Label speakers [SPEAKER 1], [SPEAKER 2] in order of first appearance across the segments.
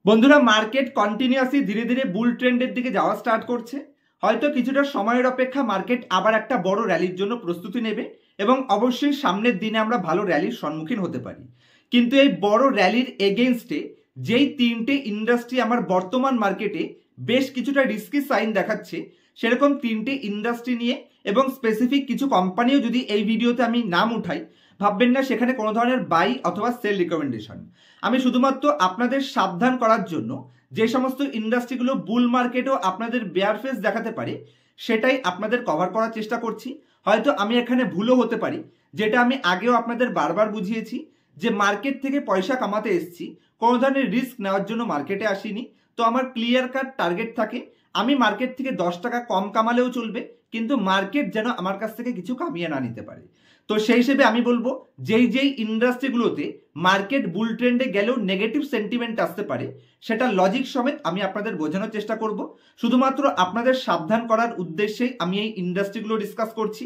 [SPEAKER 1] বন্ধুরা, market continuously ধীরে ধীরে বুল ট্রেন্ডের দিকে যাওয়া স্টার্ট করছে। হয়তো কিছুটা সময়ের অপেক্ষা মার্কেট আবার একটা বড় র্যালির জন্য প্রস্তুতি নেবে এবং অবশ্যই সামনের দিনে আমরা ভালো র্যালির সম্মুখীন হতে পারি। কিন্তু এই বড় র্যালির এগেনস্টে যেই তিনটে ইন্ডাস্ট্রি আমার বর্তমান মার্কেটে বেশ কিছুটা রিস্কি সাইন দেখাচ্ছে, সেরকম তিনটে ইন্ডাস্ট্রি নিয়ে এবং স্পেসিফিক কিছু কোম্পানিও যদি এই ভিডিওতে আমি নাম উঠাই, ভাববেন না সেখানে কোনো ধরনের বাই অথবা সেল রিকমেন্ডেশন। আমি শুধুমাত্র আপনাদের সাবধান করার জন্য যে সমস্ত ইন্ডাস্ট্রিগুলো বুল মার্কেটও আপনাদের বেয়ার ফেস দেখাতে পারে সেটাই আপনাদের কভার করার চেষ্টা করছি। হয়তো আমি এখানে ভুলও হতে পারি, যেটা আমি আগেও আপনাদের বারবার বুঝিয়েছি যে মার্কেট থেকে পয়সা কামাতে এসেছি, কোনো ধরনের রিস্ক নেওয়ার জন্য মার্কেটে আসিনি। তো আমার ক্লিয়ার কাট টার্গেট থাকে, আমি মার্কেট থেকে 10 টাকা কম কামালেও চলবে, কিন্তু মার্কেট যেন আমার কাছ থেকে কিছু কামিয়ে না নিতে পারে। তো সেই হিসেবে আমি বলবো যেই ইন্ডাস্ট্রিগুলোতে মার্কেট বুল ট্রেন্ডে গেলেও নেগেটিভ সেন্টিমেন্ট আসতে পারে, সেটা লজিক সমেত আমি আপনাদের বোঝানোর চেষ্টা করব। শুধুমাত্র আপনাদের সাবধান করার উদ্দেশ্যেই আমি এই ইন্ডাস্ট্রিগুলো ডিসকাস করছি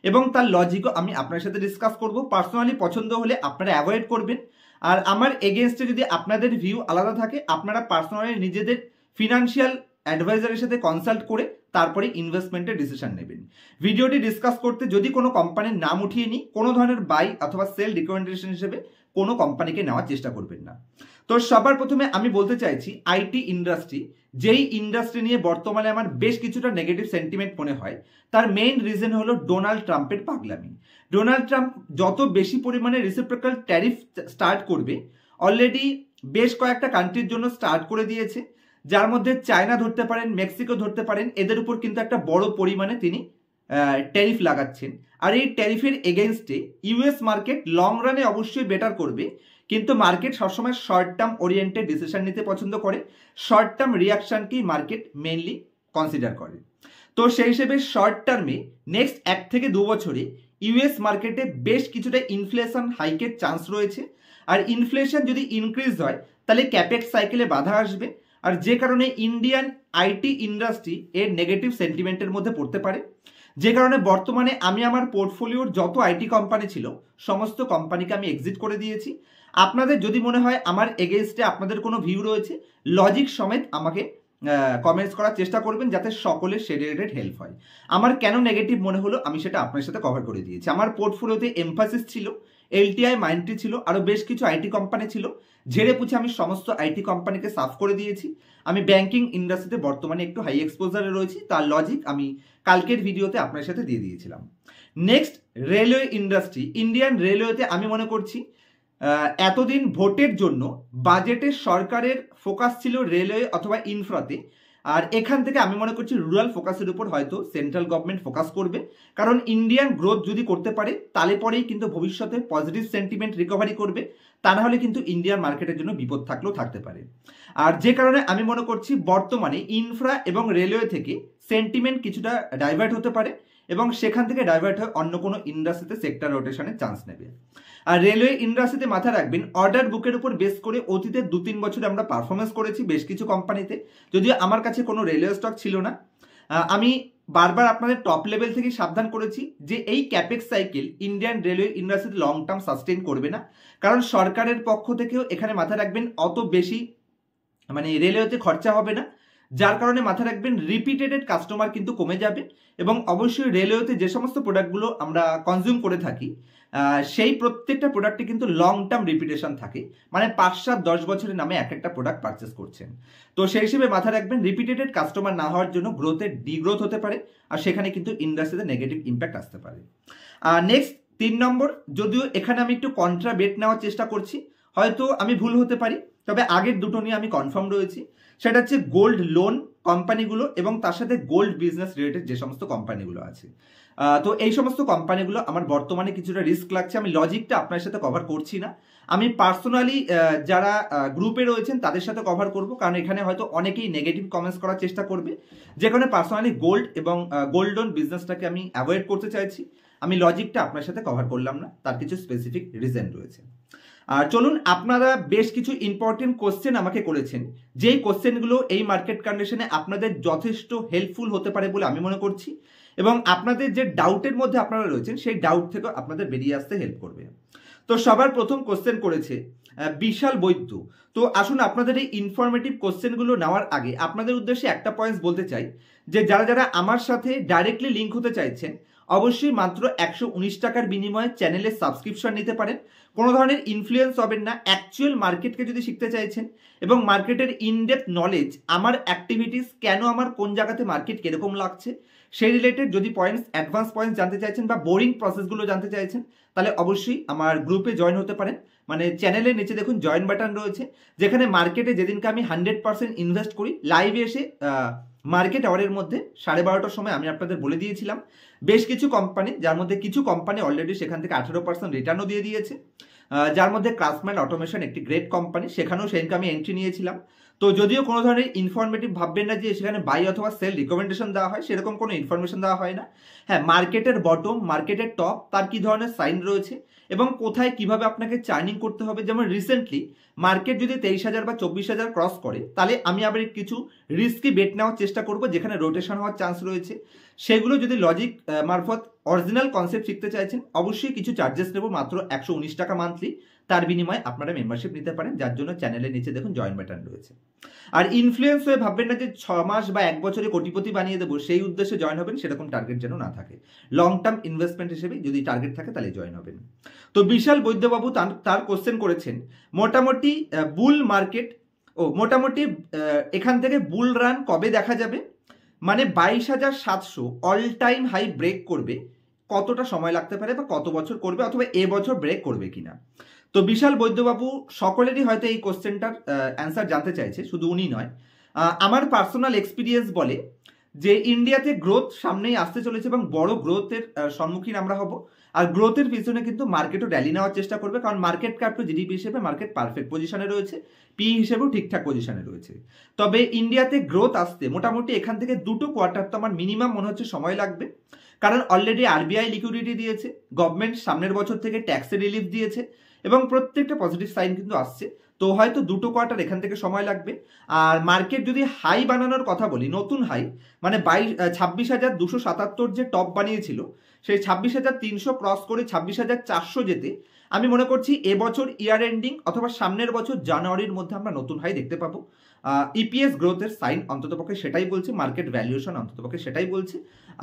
[SPEAKER 1] এবং তার লজিকও আমি আপনার সাথে ডিসকাস করব। পার্সোনালি পছন্দ হলে আপনারা অ্যাভয়েড করবেন, আর আমার এগেনস্টে যদি আপনাদের ভিউ আলাদা থাকে, আপনারা পার্সোনালি নিজেদের ফিনান্সিয়াল অ্যাডভাইজারের সাথে কনসাল্ট করে তারপরে ইনভেস্টমেন্টের ডিসিশন নেবেন। ভিডিওটি ডিসকাস করতে যদি কোনো কোম্পানির নাম উঠিয়ে নিই, কোনো ধরনের বাই অথবা সেল রিকমেন্ডেশন হিসেবে কোনো কোম্পানিকে নেওয়ার চেষ্টা করবেন না। তো সবার প্রথমে আমি বলতে চাইছি আইটি ইন্ডাস্ট্রি, যেই ইন্ডাস্ট্রি নিয়ে বর্তমানে আমার বেশ কিছুটা নেগেটিভ সেন্টিমেন্ট মনে হয়, তার মেইন রিজন হলো ডোনাল্ড ট্রাম্পের পাগলামি। ডোনাল্ড ট্রাম্প যত বেশি পরিমাণে রিসিপ্রোকাল ট্যারিফ স্টার্ট করবে, অলরেডি বেশ কয়েকটা কান্ট্রির জন্য স্টার্ট করে দিয়েছে, যার মধ্যে চায়না ধরতে পারেন, মেক্সিকো ধরতে পারেন। এদের উপর কিন্তু একটা বড় পরিমাণে তিনি ট্যারিফ লাগাচ্ছেন। আর এই ট্যারিফের এগেনস্টে ইউএস মার্কেট লং রানে অবশ্যই বেটার করবে, কিন্তু মার্কেট সবসময় শর্ট টার্ম ওরিয়েন্টেড ডিসিশন নিতে পছন্দ করে। শর্ট টার্ম রিয়াকশনকেই মার্কেট মেইনলি কনসিডার করে। তো সেই হিসেবে শর্ট টার্মে নেক্সট 1 থেকে 2 বছরে ইউএস মার্কেটে বেশ কিছুটা ইনফ্লেশন হাইকের চান্স রয়েছে। আর ইনফ্লেশন যদি ইনক্রিজ হয় তাহলে ক্যাপেক্স সাইকেলে বাধা আসবে, আর যে কারণে ইন্ডিয়ান আইটি ইন্ডাস্ট্রি এর নেগেটিভ সেন্টিমেন্টের মধ্যে পড়তে পারে। যে কারণে বর্তমানে আমি আমার পোর্টফোলিওর যত আইটি কোম্পানি ছিল সমস্ত কোম্পানিকে আমি এক্সিট করে দিয়েছি। আপনাদের যদি মনে হয় আমার এগেইনস্টে আপনাদের কোনো ভিউ রয়েছে, লজিক সমেত আমাকে কমেন্টস করার চেষ্টা করবেন, যাতে সকলের সে রিলেটেড হেল্প হয়। আমার কেন নেগেটিভ মনে হলো আমি সেটা আপনার সাথে কভার করে দিয়েছি। আমার পোর্টফোলিওতে এমফাসিস ছিল, এলটিআই, মাইন্ডট্রি ছিল, আরও বেশ কিছু আইটি কোম্পানি ছিল। ঝেড়ে পুছে আমি সমস্ত আইটি কোম্পানিকে সাফ করে দিয়েছি। আমি ব্যাংকিং ইন্ডাস্ট্রিতে বর্তমানে একটু হাই এক্সপোজারে রয়েছি, তার লজিক আমি কালকের ভিডিওতে আপনার সাথে দিয়ে দিয়েছিলাম। Next, railway industry. ইন্ডিয়ান রেলওয়েতে আমি মনে করছি এতদিন ভোটের জন্য বাজেটে সরকারের ফোকাস ছিল রেলওয়ে অথবা ইনফ্রাতে, আর এখান থেকে আমি মনে করছি রুরাল ফোকাসের উপর হয়তো সেন্ট্রাল গভর্নমেন্ট ফোকাস করবে। কারণ ইন্ডিয়ান গ্রোথ যদি করতে পারে তাহলে পরেই কিন্তু ভবিষ্যতে পজিটিভ সেন্টিমেন্ট রিকভারি করবে, তা না হলে কিন্তু ইন্ডিয়ান মার্কেটের জন্য বিপদ থাকলেও থাকতে পারে। আর যে কারণে আমি মনে করছি বর্তমানে ইনফ্রা এবং রেলওয়ে থেকে সেন্টিমেন্ট কিছুটা ডাইভার্ট হতে পারে এবং সেখান থেকে ডাইভার্ট হয়ে অন্য কোনো ইন্ডাস্ট্রিতে সেক্টর রোটেশনের চান্স নেবে। আর রেলওয়ে ইন্ডাস্ট্রিতে মাথায় রাখবেন, অর্ডার বুকের উপর বেস করে অতীতের 2-3 বছরে আমরা পারফরমেন্স করেছি বেশ কিছু কোম্পানিতে। যদিও আমার কাছে কোনো রেলওয়ে স্টক ছিল না, আমি বারবার আপনাদের টপ লেভেল থেকে সাবধান করেছি যে এই ক্যাপেক্স সাইকেল ইন্ডিয়ান রেলওয়ে ইন্ডাস্ট্রিতে লং টার্ম সাস্টেইন করবে না। কারণ সরকারের পক্ষ থেকেও এখানে মাথায় রাখবেন অত বেশি রেলওয়েতে খরচা হবে না, যার কারণে মাথায় রাখবেন রিপিটেডেড কাস্টমার কিন্তু কমে যাবে। এবং অবশ্যই রেলওয়েতে যে সমস্ত প্রোডাক্টগুলো আমরা কনজিউম করে থাকি সেই প্রত্যেকটা প্রোডাক্টে কিন্তু লং টার্ম রিপিটেশন থাকে, 5-7-10 বছরের নামে এক একটা প্রোডাক্ট পারচেস করছেন। তো সেই হিসেবে মাথায় রাখবেন রিপিটেডেড কাস্টমার না হওয়ার জন্য গ্রোথের ডিগ্রোথ হতে পারে, আর সেখানে কিন্তু ইন্ডাস্ট্রিতে নেগেটিভ ইম্প্যাক্ট আসতে পারে। নেক্সট 3 নম্বর, যদিও এখানে আমি একটু কন্ট্রা বেট নেওয়ার চেষ্টা করছি, হয়তো আমি ভুল হতে পারি, তবে আগের দুটো নিয়ে আমি কনফার্ম রয়েছি। সেটা হচ্ছে গোল্ড লোন কোম্পানিগুলো এবং তার সাথে গোল্ড বিজনেস রিলেটেড যে সমস্ত কোম্পানিগুলো আছে। তো এই সমস্ত কোম্পানিগুলো আমার বর্তমানে কিছুটা রিস্ক লাগছে। আমি লজিকটা আপনার সাথে কভার করছি না, আমি পার্সোনালি যারা গ্রুপে রয়েছেন তাদের সাথে কভার করব, কারণ এখানে হয়তো অনেকেই নেগেটিভ কমেন্টস করার চেষ্টা করবে। যেখানে পার্সোনালি গোল্ড এবং গোল্ড লোন বিজনেসটাকে আমি অ্যাভয়েড করতে চাইছি। আমি লজিকটা আপনার সাথে কভার করলাম না, তার কিছু স্পেসিফিক রিজন রয়েছে। আর চলুন, আপনারা বেশ কিছু ইম্পর্টেন্ট কোশ্চেন আমাকে করেছেন, যেই কোশ্চেনগুলো এই মার্কেট কন্ডিশনে আপনাদের যথেষ্ট হেল্পফুল হতে পারে বলে আমি মনে করছি, এবং আপনাদের যে ডাউটের মধ্যে আপনারা রয়েছেন সেই ডাউট থেকে আপনাদের বেরিয়ে আসতে হেল্প করবে। তো সবার প্রথম কোশ্চেন করেছে বিশাল বৈদ্য। তো আসুন আপনাদের এই ইনফরমেটিভ কোশ্চেনগুলো নেওয়ার আগে আপনাদের উদ্দেশ্যে একটা পয়েন্টস বলতে চাই যে যারা যারা আমার সাথে ডাইরেক্টলি লিঙ্ক হতে চাইছেন অবশ্যই মাত্র 119 টাকার বিনিময়ে চ্যানেলের সাবস্ক্রিপশন নিতে পারেন। কোনো ধরনের ইনফ্লুয়েন্স হবেন না। অ্যাকচুয়াল মার্কেটকে যদি শিখতে চাইছেন এবং মার্কেটের ইনডেপথ নলেজ, আমার অ্যাক্টিভিটিস কেন, আমার কোন জায়গাতে মার্কেট কিরকম লাগছে সেই রিলেটেড যদি পয়েন্টস, অ্যাডভান্স পয়েন্টস জানতে চাইছেন বা বোরিং প্রসেসগুলো জানতে চাইছেন, তাহলে অবশ্যই আমার গ্রুপে জয়েন হতে পারেন। মানে চ্যানেলের নিচে দেখুন জয়েন বাটন রয়েছে, যেখানে মার্কেটে যেদিনকে আমি 100% ইনভেস্ট করি লাইভে এসে মার্কেট আওয়ারের মধ্যে 12:30টার সময় আমি আপনাদের বলে দিয়েছিলাম বেশ কিছু কোম্পানি, যার মধ্যে কিছু কোম্পানি অলরেডি সেখান থেকে 18% রিটার্নও দিয়ে দিয়েছে, যার মধ্যে ক্রাফটসম্যান অটোমেশন একটি গ্রেট কোম্পানি, সেখানেও সেদিনকে আমি এন্ট্রি নিয়েছিলাম। তো যদিও কোনো ধরনের ইনফরমেটিভ ভাববেন না যে সেখানে বাই অথবা সেল রিকমেন্ডেশন দেওয়া হয়, সেরকম কোনো ইনফরমেশন দেওয়া হয় না। হ্যাঁ, মার্কেটের বটম, মার্কেটের টপ, তার কি ধরনের সাইন রয়েছে এবং কোথায় কিভাবে আপনাকে চার্নিং করতে হবে। যেমন রিসেন্টলি মার্কেট যদি 23,000 বা 24,000 ক্রস করে, তাহলে আমি আবার কিছু রিস্কি বেট নেওয়ার চেষ্টা করব যেখানে রোটেশন হওয়ার চান্স রয়েছে। সেগুলো যদি লজিক মারফত অরিজিনাল কনসেপ্ট শিখতে চাইছেন অবশ্যই কিছু চার্জেস নেব, মাত্র 119 টাকা মান্থলি। তার বিনিময়ে আপনারা মেম্বারশিপ নিতে পারেন, যার জন্য চ্যানেলের নিচে দেখুন জয়েন বাটন রয়েছে। আর ইনফ্লুয়েন্স হয়ে ভাববেন না যে 6 মাস বা 1 বছরে কোটিপতি বানিয়ে দেবো, সেই উদ্দেশ্যে জয়েন হবেন, সেরকম টার্গেট যেন না থাকে। লং টার্ম ইনভেস্টমেন্ট হিসেবে যদি টার্গেট থাকে তাহলে জয়েন হবেন। তো বিশাল বৈদ্যবাবু তার কোশ্চেন করেছেন মোটামুটি বুল মার্কেট, মোটামুটি এখান থেকে বুল রান কবে দেখা যাবে, মানে 22,700 অল টাইম হাই ব্রেক করবে, কতটা সময় লাগতে পারে বা কত বছর করবে, অথবা এবছর ব্রেক করবে কিনা। তো বিশাল বৈদ্যবাবু সকলেরই হয়তো এই কোশ্চেনটার অ্যান্সার জানতে চাইছে, শুধু উনি নয়। আমার পার্সোনাল এক্সপিরিয়েন্স বলে যে ইন্ডিয়াতে গ্রোথ সামনেই আসতে চলেছে এবং বড় গ্রোথের সম্মুখীন আমরা হব। আর গ্রোথের পিছনে কিন্তু মার্কেটও র্যালি নেওয়ার চেষ্টা করবে, কারণ মার্কেট ক্যাপ টু জিডিপি হিসেবে মার্কেট পারফেক্ট পজিশনে রয়েছে, পি হিসেবেও ঠিকঠাক পজিশনে রয়েছে। তবে ইন্ডিয়াতে গ্রোথ আসতে মোটামুটি এখান থেকে 2টো কোয়ার্টার তো আমার মিনিমাম মনে হচ্ছে সময় লাগবে, কারণ অলরেডি আরবিআই লিকুইডিটি দিয়েছে, গভর্নমেন্ট সামনের বছর থেকে ট্যাক্সের রিলিফ দিয়েছে এবং প্রত্যেকটা পজিটিভ সাইন কিন্তু আসছে। তো হয়তো 2টো কোয়ার্টার এখান থেকে সময় লাগবে। আর মার্কেট যদি হাই বানানোর কথা বলি, নতুন হাই মানে 26,277 যে টপ বানিয়েছিল, সেই 26,300 ক্রস করে 26,400 যেতে আমি মনে করছি এবছর ইয়ার এন্ডিং অথবা সামনের বছর জানুয়ারির মধ্যে আমরা নতুন হাই দেখতে পাবো। ইপিএস গ্রোথের সাইন অন্ততপক্ষে সেটাই বলছে, মার্কেট ভ্যালুয়েশন অন্ততপক্ষে সেটাই বলছে,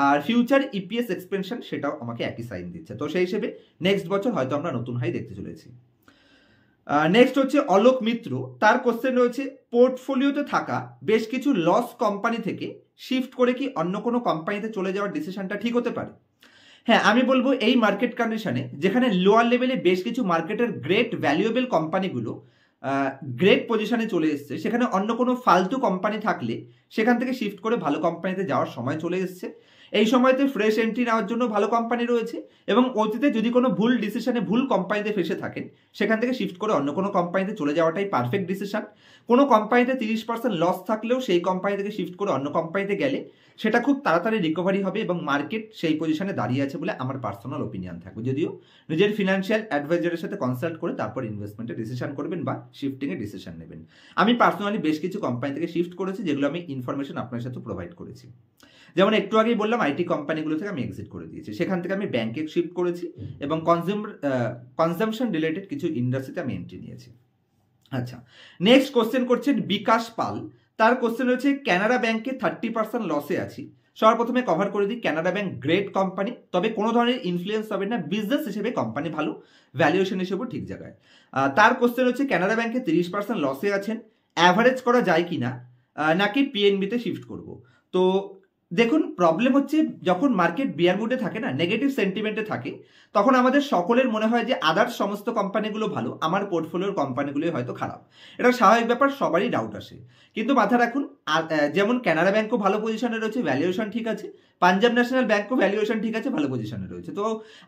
[SPEAKER 1] আর ফিউচার ইপিএস এক্সপেনশন সেটাও আমাকে একই সাইন দিচ্ছে। তো সেই হিসেবে নেক্সট বছর হয়তো আমরা নতুন হাই দেখতে চলেছি। নেক্সট হচ্ছে অলোক মিত্র, তার কোশ্চেন রয়েছে পোর্টফোলিওতে থাকা বেশ কিছু লস কোম্পানি থেকে শিফট করে কি অন্য কোনো কোম্পানিতে চলে যাওয়ার ডিসিশনটা ঠিক হতে পারে। হ্যাঁ, আমি বলবো এই মার্কেট কন্ডিশনে যেখানে লোয়ার লেভেলে বেশ কিছু মার্কেটের গ্রেট ভ্যালুয়েবল কোম্পানিগুলো গ্রেট পজিশনে চলে এসছে, সেখানে অন্য কোনো ফালতু কোম্পানি থাকলে সেখান থেকে শিফট করে ভালো কোম্পানিতে যাওয়ার সময় চলে এসছে। এই সময়তে ফ্রেশ এন্ট্রি নেওয়ার জন্য ভালো কোম্পানি রয়েছে এবং অতীতে যদি কোনো ভুল ডিসিশনে ভুল কোম্পানিতে ফেসে থাকেন সেখান থেকে শিফট করে অন্য কোনো কোম্পানিতে চলে যাওয়াটাই পারফেক্ট ডিসিশন। কোনো কোম্পানিতে 30% লস থাকলেও সেই কোম্পানি থেকে শিফট করে অন্য কোম্পানিতে গেলে সেটা খুব তাড়াতাড়ি রিকভারি হবে এবং মার্কেট সেই পজিশনে দাঁড়িয়ে আছে বলে আমার পার্সোনাল ওপিনিয়ন থাকবে। যদিও নিজের ফিনান্সিয়াল অ্যাডভাইজারের সাথে কনসাল্ট করে তারপর ইনভেস্টমেন্টের ডিসিশন করবেন বা শিফটিংয়ের ডিসিশন নেবেন। আমি পার্সোনালি বেশ কিছু কোম্পানি থেকে শিফট করেছি, যেগুলো আমি ইনফরমেশন আপনার সাথে প্রোভাইড করেছি। যেমন একটু আগেই বললাম আইটি কোম্পানিগুলো থেকে আমি এক্সিট করে দিয়েছি, সেখান থেকে আমি ব্যাংকে শিফট করেছি এবং কনজামশন রিলেটেড কিছু ইন্ডাস্ট্রিতে আমি এন্ট্রি নিয়েছি। আচ্ছা, নেক্সট কোশ্চেন করছেন বিকাশ পাল, তার কোশ্চেন হচ্ছে ক্যানারা ব্যাংকে 30% লসে আছি। সবার প্রথমে কভার করে দিই, ক্যানারা ব্যাংক গ্রেট কোম্পানি, তবে কোনো ধরনের ইনফ্লুয়েন্স হবে না, বিজনেস হিসেবে কোম্পানি ভালো, ভ্যালুয়েশন হিসেবেও ঠিক জায়গায়। তার কোশ্চেন হচ্ছে ক্যানারা ব্যাংকে 30% লসে আছেন, অ্যাভারেজ করা যায় কিনা নাকি পিএনবিতে শিফট করব। তো দেখুন, প্রবলেম হচ্ছে যখন মার্কেট বিয়ার মুডে থাকে না, নেগেটিভ সেন্টিমেন্টে থাকে, তখন আমাদের সকলের মনে হয় যে আদার্স সমস্ত কোম্পানিগুলো ভালো, আমার পোর্টফোলিওর কোম্পানিগুলোই হয়তো খারাপ। এটা স্বাভাবিক ব্যাপার, সবারই ডাউট আসে। কিন্তু মাথা রাখুন, যেমন ক্যানারা ব্যাংকও ভালো পজিশনে রয়েছে, ভ্যালুয়েশন ঠিক আছে, পাঞ্জাব ন্যাশনাল ব্যাংকও ভ্যালুয়েশন ঠিক আছে, ভালো পজিশনে রয়েছে। তো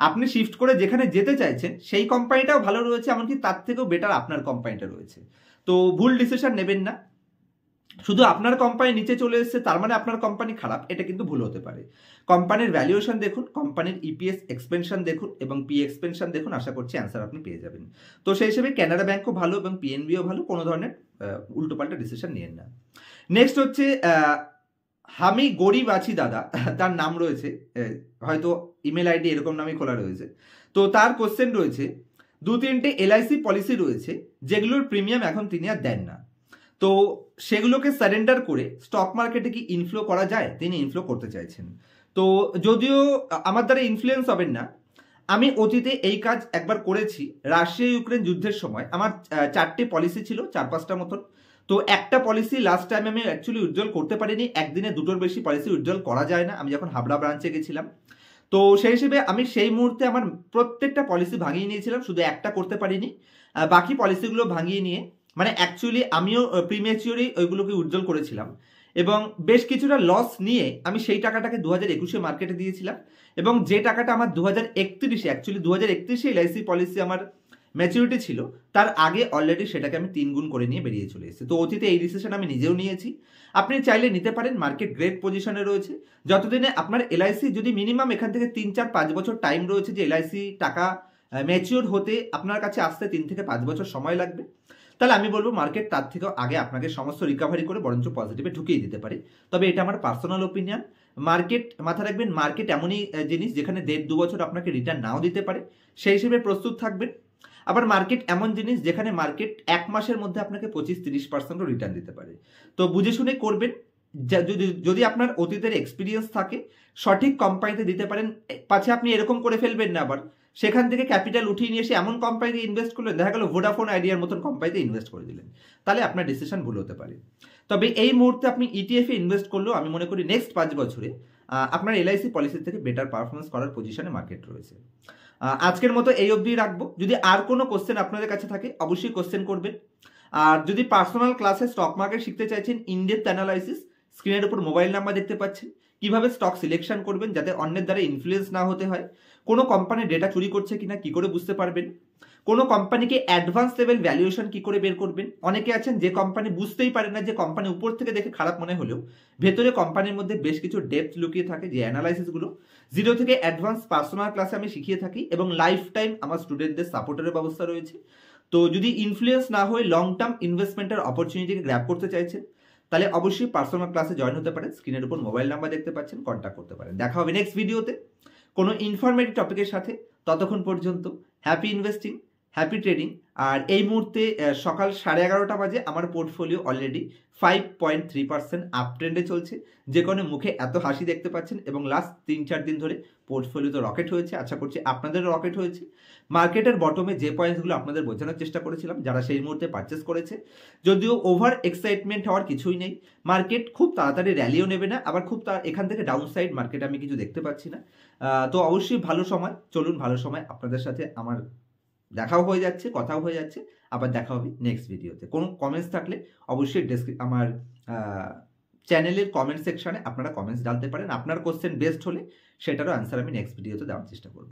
[SPEAKER 1] আপনি শিফট করে যেখানে যেতে চাইছেন সেই কোম্পানিটাও ভালো রয়েছে, এমনকি তার থেকেও বেটার আপনার কোম্পানিটা রয়েছে। তো ভুল ডিসিশন নেবেন না। শুধু আপনার কোম্পানি নিচে চলে এসেছে তার মানে আপনার কোম্পানি খারাপ, এটা কিন্তু ভুল হতে পারে। কোম্পানির ভ্যালুয়েশন দেখুন, কোম্পানির ইপিএস এক্সপেনশন দেখুন এবং পি এক্সপেনশন দেখুন, আশা করছি অ্যান্সার আপনি পেয়ে যাবেন। তো সেই হিসেবে ক্যানারা ব্যাংকও ভালো এবং পিএনবিও ভালো, কোনো ধরনের উল্টোপাল্টা ডিসিশন নিয়েন না। নেক্সট হচ্ছে আমি গরিব আছি দাদা, তার নাম রয়েছে, হয়তো ইমেল আইডি এরকম নামই খোলা রয়েছে। তো তার কোশ্চেন রয়েছে 2-3টে এলআইসি পলিসি রয়েছে যেগুলোর প্রিমিয়াম এখন তিনি আর দেন না। তো সেগুলোকে সারেন্ডার করে স্টক মার্কেটে কি ইনফ্লো করা যায়, তিনি ইনফ্লো করতে চাইছেন। তো যদিও আমার দ্বারা ইনফ্লুয়েন্স হবেন না, আমি অতীতে এই কাজ একবার করেছি। রাশিয়া ইউক্রেন যুদ্ধের সময় আমার 4টে পলিসি ছিল, 4-5টা মতন। তো একটা পলিসি লাস্ট টাইম আমি অ্যাকচুয়ালি উইথড্রল করতে পারিনি। একদিনে 2টোর বেশি পলিসি উইথড্রল করা যায় না, আমি যখন হাবড়া ব্রাঞ্চে গেছিলাম। তো সেই হিসেবে আমি সেই মুহূর্তে আমার প্রত্যেকটা পলিসি ভাঙিয়ে নিয়েছিলাম, শুধু একটা করতে পারিনি। বাকি পলিসিগুলো ভাঙিয়ে নিয়ে, মানে অ্যাকচুয়ালি আমিও প্রিমেচিওরই ওইগুলোকে উইথড্রল করেছিলাম এবং বেশ কিছুটা লস নিয়ে আমি সেই টাকাটাকে 2021-এ মার্কেটে দিয়েছিলাম। এবং যে টাকাটা আমার 2031-এ, অ্যাকচুয়ালি 2031-এ এলআইসি পলিসি আমার ম্যাচুরিটি ছিল, তার আগে অলরেডি সেটাকে আমি 3 গুণ করে নিয়ে বেরিয়ে চলে এসেছি। তো অতীতে এই ডিসিশন আমি নিজেও নিয়েছি, আপনি চাইলে নিতে পারেন। মার্কেট গ্রেট পজিশনে রয়েছে। যতদিনে আপনার এলআইসি যদি মিনিমাম এখান থেকে 3-4-5 বছর টাইম রয়েছে যে এলআইসি টাকা ম্যাচিওর হতে আপনার কাছে আসতে 3 থেকে 5 বছর সময় লাগবে, তাহলে আমি বলবো মার্কেট তার থেকেও আগে আপনাকে সমস্ত রিকভারি করে বরঞ্চ পজিটিভে ঢুকিয়ে দিতে পারে। তবে এটা আমার পার্সোনাল ওপিনিয়ন। মার্কেট, মাথা রাখবেন, মার্কেট এমনই জিনিস যেখানে 1.5-2 বছর আপনাকে রিটার্ন নাও দিতে পারে, সেই হিসেবে প্রস্তুত থাকবেন। আবার মার্কেট এমন জিনিস যেখানে মার্কেট 1 মাসের মধ্যে আপনাকে 25-30% রিটার্ন দিতে পারে। তো বুঝে শুনে করবেন। যদি আপনার অতীতের এক্সপিরিয়েন্স থাকে, সঠিক কোম্পানিতে দিতে পারেন। পাছে আপনি এরকম করে ফেলবেন না আবার সেখান থেকে ক্যাপিটাল উঠিয়ে নিয়ে এসে এমন কোম্পানিতে ইনভেস্ট করলেন, দেখা গেল ভোডাফোন আইডিয়ার মতন কোম্পানিতে ইনভেস্ট করে দিলেন, তাহলে আপনার ডিসিশন ভুল হতে পারে। তবে এই মুহূর্তে আপনি ইটিএফে ইনভেস্ট করলেও আমি মনে করি নেক্সট 5 বছরে আপনার এলআইসি পলিসি থেকে বেটার পারফরমেন্স করার পজিশনে মার্কেট রয়েছে। আজকের মতো এই অবধি রাখবো। যদি আর কোনো কোশ্চেন আপনাদের কাছে থাকে অবশ্যই কোশ্চেন করবেন। আর যদি পার্সোনাল ক্লাসে স্টক মার্কেট শিখতে চাইছেন, ইনডেপথ অ্যানালাইসিস, স্ক্রিনের উপর মোবাইল নাম্বার দেখতে পাচ্ছেন, কিভাবে স্টক সিলেকশন করবেন যাতে অন্যের দ্বারা ইনফ্লুয়েন্স না হতে হয়, কোনো কোম্পানির ডেটা চুরি করছে কিনা কি করে বুঝতে পারবেন, কোনো কোম্পানিকে অ্যাডভান্স লেভেল ভ্যালুয়েশন কি করে বের করবেন। অনেকে আছেন যে কোম্পানি বুঝতেই পারে না, যে কোম্পানি উপর থেকে দেখে খারাপ মনে হলেও ভেতরে কোম্পানির মধ্যে বেশ কিছু ডেপথ লুকিয়ে থাকে, যে অ্যানালাইসিসগুলো 0 থেকে অ্যাডভান্স পার্সোনাল ক্লাসে আমি শিখিয়ে থাকি এবং লাইফ টাইম আমার স্টুডেন্টদের সাপোর্টের ব্যবস্থা রয়েছে। তো যদি ইনফ্লুয়েন্স না হয়ে লং টার্ম ইনভেস্টমেন্টের অপরচুনিটিকে গ্র্যাব করতে চাইছেন, তাহলে অবশ্যই পার্সোনাল ক্লাসে জয়েন হতে পারেন। স্ক্রিনের উপর মোবাইল নাম্বার দেখতে পাচ্ছেন, কন্ট্যাক্ট করতে পারেন। দেখা হবে নেক্সট ভিডিওতে কোনো ইনফরমেটিভ টপিকের সাথে। ততক্ষণ পর্যন্ত হ্যাপি ইনভেস্টিং, হ্যাপি ট্রেডিং। আর এই মুহূর্তে সকাল 11:30 বাজে আমার পোর্টফোলিও অলরেডি 5.3% আপ ট্রেন্ডে চলছে, যে কারণে মুখে এত হাসি দেখতে পাচ্ছেন। এবং লাস্ট 3-4 দিন ধরে পোর্টফোলিওতে রকেট হয়েছে, আশা করছি আপনাদেরও রকেট হয়েছে। মার্কেটের বটমে যে পয়েন্টসগুলো আপনাদের বোঝানোর চেষ্টা করেছিলাম, যারা সেই মুহূর্তে পারচেস করেছে, যদিও ওভার এক্সাইটমেন্ট হওয়ার কিছুই নেই। মার্কেট খুব তাড়াতাড়ি র্যালিও নেবে না, আবার খুব এখান থেকে ডাউন সাইড মার্কেট আমি কিছু দেখতে পাচ্ছি না। তো অবশ্যই ভালো সময়, চলুন ভালো সময় আপনাদের সাথে আমার দেখাও হয়ে যাচ্ছে, কথাও হয়ে যাচ্ছে। আবার দেখা হবে নেক্সট ভিডিওতে। কোনো কমেন্টস থাকলে অবশ্যই আমার চ্যানেলের কমেন্ট সেকশনে আপনারা কমেন্টস ডালতে পারেন। আপনার কোশ্চেন বেস্ট হলে সেটারও অ্যান্সার আমি নেক্সট ভিডিওতে দেওয়ার চেষ্টা করব।